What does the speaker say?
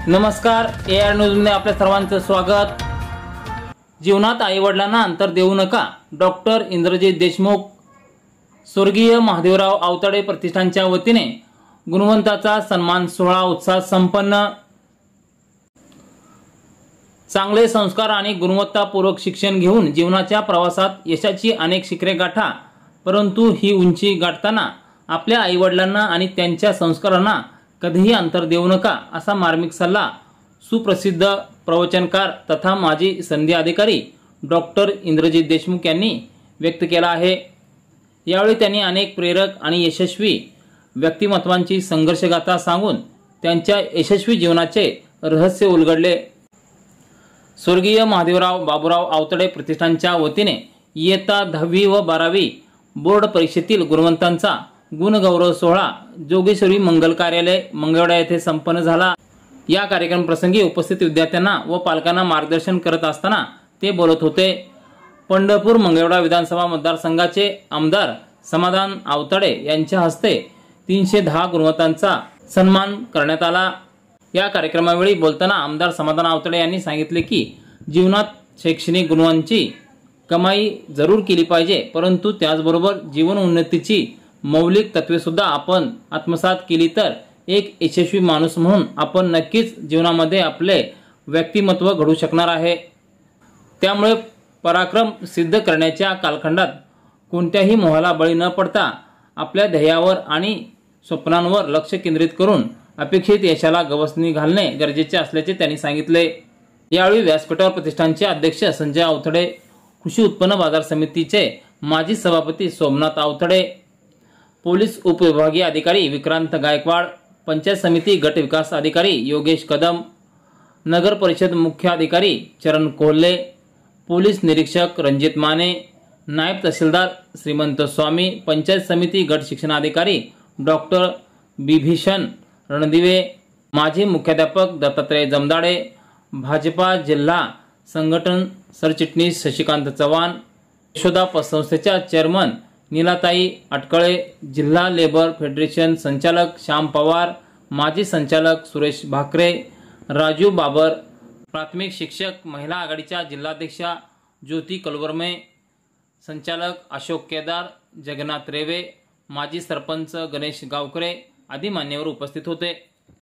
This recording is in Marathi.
नमस्कार, AR न्यूजमध्ये आपल्या सर्वांचं स्वागत। जीवनात आईवडिलांना अंतर देऊ नका, डॉक्टर इंद्रजित देशमुख। स्वर्गीय महादेवराव आवताडे प्रतिष्ठानच्या वतीने गुणवंताचा सन्मान सोहळा उत्साहात संपन्न। चांगले संस्कार आणि गुणवत्तापूर्वक शिक्षण घेऊन जीवनाच्या प्रवासात यशाची अनेक शिखरे गाठा, परंतु ही उंची गाठताना आपल्या आईवडिलांना आणि त्यांच्या संस्कारांना कधीही अंतर देऊ नका, असा मार्मिक सल्ला सुप्रसिद्ध प्रवचनकार तथा माजी संधी अधिकारी डॉक्टर इंद्रजित देशमुख यांनी व्यक्त केला आहे। यावेळी त्यांनी अनेक प्रेरक आणि यशस्वी व्यक्तिमत्वांची संघर्षगाथा सांगून त्यांच्या यशस्वी जीवनाचे रहस्य उलगडले। स्वर्गीय महादेवराव बाबूराव आवताडे प्रतिष्ठानच्या वतीने इयत्ता 10वी व 12वी बोर्ड परीक्षेतील गुणवंतांचा गुणगौरव सोहळा जोगेश्वरी मंगल कार्यालय मंगळवेढा येथे संपन्न झाला। या कार्यक्रम प्रसंगी उपस्थित विद्यार्थ्यांना व पालकांना मार्गदर्शन करत असताना ते बोलत होते। पंढरपूर मंगळवेढा विधानसभा मतदारसंघाचे आमदार समाधान आवताडे यांच्या हस्ते 310 गुणवंतांचा सन्मान करण्यात आला। या कार्यक्रमावेळी बोलताना आमदार समाधान आवताडे यांनी सांगितले की जीवनात शैक्षणिक गुणांची कमाई जरूर केली पाहिजे, परंतु त्याचबरोबर जीवन उन्नतीची मौलिक तत्वे सुद्धा आपण आत्मसात केली तर एक यशस्वी माणूस म्हणून आपण नक्कीच जीवनामध्ये आपले व्यक्तिमत्व घडू शकणार आहे। त्यामुळे पराक्रम सिद्ध करण्याच्या कालखंडात कोणत्याही मोहाला बळी न पडता आपल्या ध्येयावर आणि स्वप्नांवर लक्ष केंद्रित करून अपेक्षित यशाला गवसणी घालणे गरजेचे असल्याचे त्यांनी सांगितले। यावेळी व्यासपीठावर प्रतिष्ठानचे अध्यक्ष संजय आवताडे, कृषी उत्पन्न बाजार समितीचे माजी सभापती सोमनाथ आवताडे, पोलीस उपविभागीय अधिकारी विक्रांत गायकवाड, पंचायत समिती गट विकास अधिकारी योगेश कदम, नगर परिषद मुख्य अधिकारी चरण कोल्हे, पोलीस निरीक्षक रणजित माने, नायब तहसीलदार श्रीमंत स्वामी, पंचायत समिती गट शिक्षणाधिकारी डॉक्टर बिभीषण रणदिवे, माजी मुख्याध्यापक दत्तात्रय जमदाडे, भाजपा जिल्हा संघटन सरचिटणीस शशिकांत चव्हाण, यशोदा पतसंस्थेच्या चेअरमन नीलाताई अटकळे, जिल्हा लेबर फेडरेशन संचालक श्याम पवार, माजी संचालक सुरेश भाकरे, राजू बाबर, प्राथमिक शिक्षक महिला आघाडीच्या जिल्हाध्यक्षा ज्योती कलवर्मे, संचालक अशोक केदार, जगन्नाथ रेवे, माजी सरपंच गणेश गावकरे आदी मान्यवर उपस्थित होते।